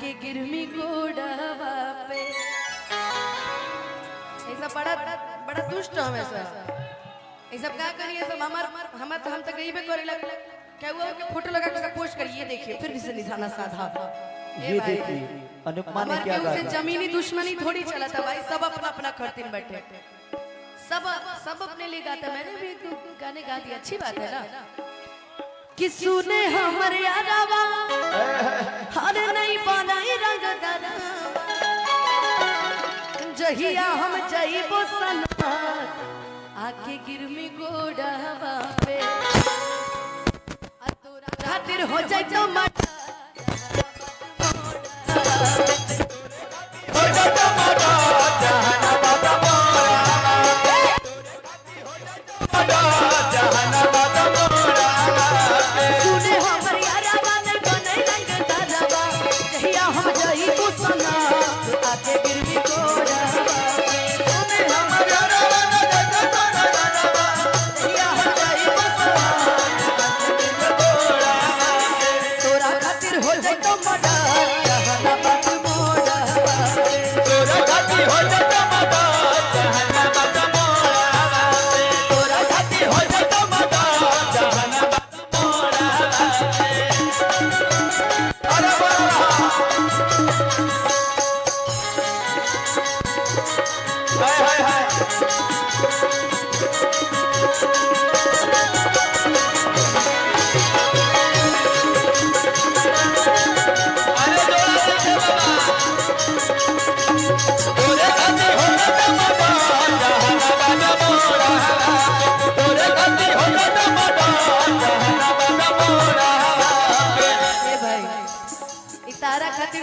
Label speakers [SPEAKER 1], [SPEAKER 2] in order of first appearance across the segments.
[SPEAKER 1] आके गिरमी गोड़वा पे। ऐसा बड़ा बड़ा दुष्ट हम ऐसा ये सब क्या करिए सब हम तो गरीबे करे लग क्या हुआ कि फोटो लगा के पोस्ट करिए देखिए फिर भी से निशाना साधा।
[SPEAKER 2] ये देखिए अनुपमा ने क्या कहा,
[SPEAKER 1] जमीनी दुश्मनी थोड़ी चला था भाई, सब अपना अपना करते बैठे, सब अपने लिए गाता। मैंने भी गाने गा दिया, अच्छी बात है ना। कि सुने हमारे यारावा हर नहीं बनाई रंग दरावा, जहिया हम जाइबो सना आके गिरमी गोड़वा पे। तोरा खातिर हो जाए तो मटा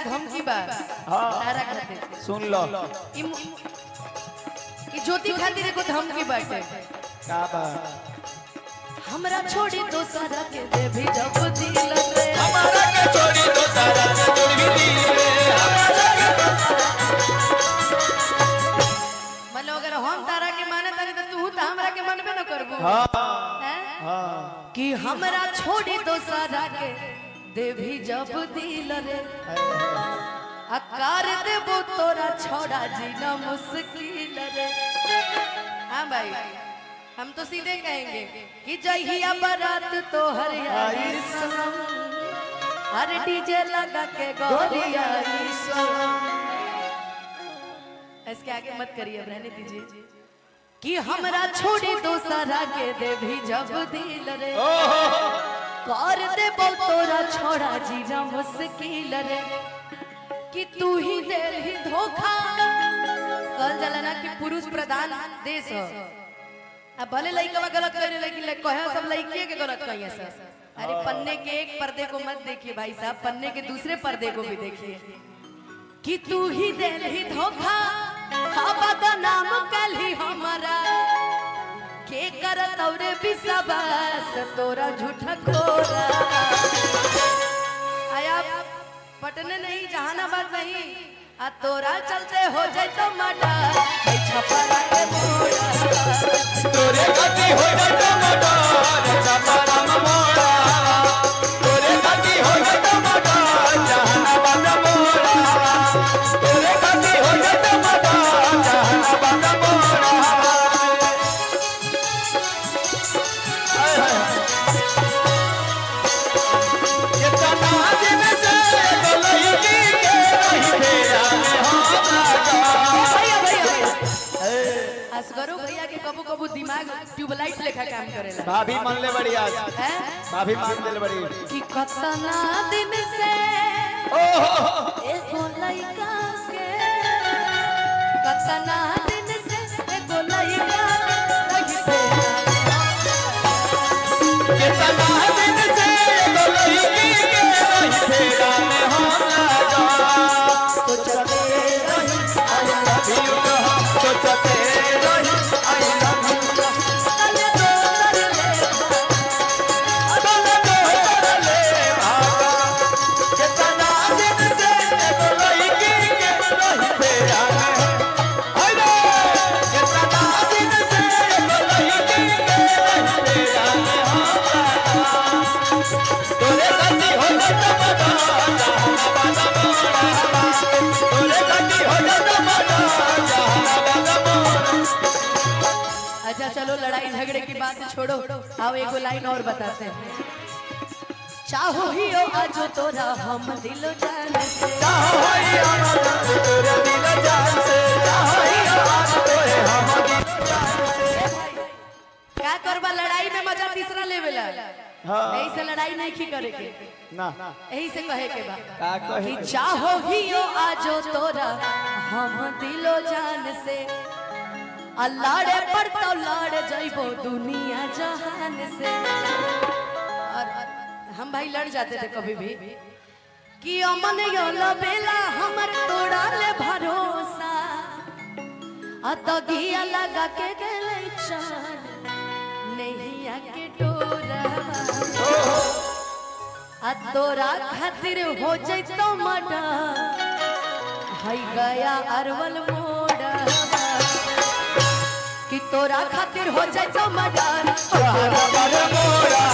[SPEAKER 1] धमकी बा। तारा खातिर
[SPEAKER 2] सुन लो
[SPEAKER 1] ज्योति खातिर को धमकी बाटे।
[SPEAKER 2] का बा
[SPEAKER 1] हमरा छोड़ी दोसरा के दे भी जब दिल रे,
[SPEAKER 2] हमारा के छोड़ी दोसरा के दे भी दिल रे,
[SPEAKER 1] मतलब अगर हम तारा के माने तारे तो तू त हमरा के मानबे न करबो।
[SPEAKER 2] हां
[SPEAKER 1] कि हमरा छोड़ी दोसरा के दे भी जब दिल रे, आकार देबो तोरा छोड़ा जीना मुश्किल रे। हाँ भाई हम तो सीधे कहेंगे कि जहिया बारात तो हर आई सनम, हर डीजे लगा के गौरी आई सनम। इसके आगे मत करिए, रहने दीजिए। कि हमरा छोड़ी दोसरा के दे भी जब दिल रे, कर देबो तोरा छोड़ा जीना मुश्किल रे। कि तू ही दिल ही धोखा, कल जलना कि पुरुष प्रधान देश हो। अब भले लड़का गलत करे लेकिन कहे सब लड़किए के गलत कहिए सर। अरे पन्ने के एक पर्दे को मत देखिए भाई साहब, पन्ने के दूसरे पर्दे को भी देखिए। कि तू ही दिल ही धोखा, खाबा नाम कल ही हमारा के करत औरे विश्वास तोरा झूठा खोरा। आया पटने नहीं जहानाबाद नहीं, आ तोरा चलते हो जाए तो मटा छपरा के मोड़ा,
[SPEAKER 2] तोरे गति हो जाए तो मटा छपरा में मोड़ा, तोरे गति हो जाए तो मटा जहानाबाद मोड़ा, तोरे गति हो जाए तो मटा जहानाबाद मोड़ा।
[SPEAKER 1] असगरो भैया के कबू कबू दिमाग ट्यूबलाइट लेखा काम करेला।
[SPEAKER 2] भाभी मान ले बड़ी आज,
[SPEAKER 1] हैं
[SPEAKER 2] भाभी मान ले बड़ी
[SPEAKER 1] कि कतना दिन से एको लइका के, कतना दिन से एको लइका लगते,
[SPEAKER 2] कितना दिन से एको लइकी के रही फेरा में हम लगा,
[SPEAKER 1] सोचते रही
[SPEAKER 2] I love you, सोचते
[SPEAKER 1] चलो लड़ाई झगड़े की बात छोड़ो, आओ एगो लाइन और बताते हैं। चाहो ही हो आज तोरा हम दिलो जान से,
[SPEAKER 2] चाहो ही आना तोरे दिल जान से, चाहो ही आना तोरे हम दिल जान से।
[SPEAKER 1] क्या करबा लड़ाई में मजा तीसरा लेवेला।
[SPEAKER 2] हाँ।
[SPEAKER 1] यही से लड़ाई नहीं की करे के,
[SPEAKER 2] ना
[SPEAKER 1] यही से कहे के बा
[SPEAKER 2] का कहे
[SPEAKER 1] कि चाहो ही हो आज तोरा हम दिलो जान से, अल्लाड़े पर तो लड़ जाइबो दुनिया जहान से। और हम भाई लड़ जाते थे कभी भी कि अमन योला बेला हमर तोड़ा ले भरोसा, अतगिया लगा के गले चार नहीं आके टोरा, आ तोरा खातिर हो जइतो मडा हई गया अरवल मोड़ा, कि तोरा खातिर हो जइतो मडा
[SPEAKER 2] जहानाबाद मोरा,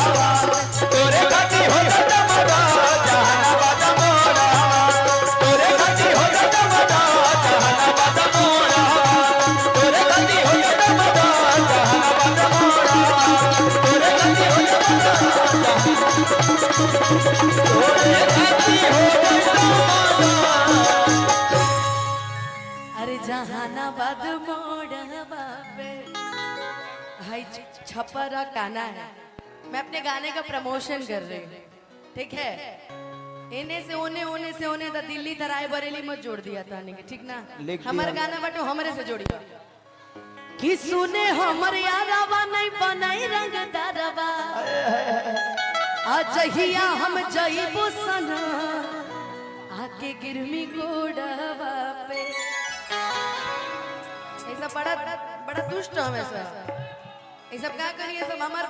[SPEAKER 2] तोरे खातिर हो जाता मजा जहानाबाद मोरा, तोरे खातिर हो जाता मजा जहानाबाद मोरा, तोरे खातिर हो जाता मजा जहानाबाद मोरा, तोरे खातिर हो जाता मजा, तोरे खातिर हो जाता मजा।
[SPEAKER 1] अरे जहानाबाद मोड़वा पे भाई छपरा गाना है, मैं अपने गाने का प्रमोशन कर रही हूँ, ठीक है। इन्हें से ओने से ओने तो दिल्ली तराई बरेली मत जोड़ दिया था नहीं, ठीक ना। हमारे गाना बटो हमरे से जोड़ी कि सुने हमर यारावा नहीं बनाई रंगदारवा, अजहिया हम जइबो सना आके गिरमी गोड़वा पे। ऐसा बड़ा बड़ा दुष्ट हमें सब, ये सब क्या करिए सब हमार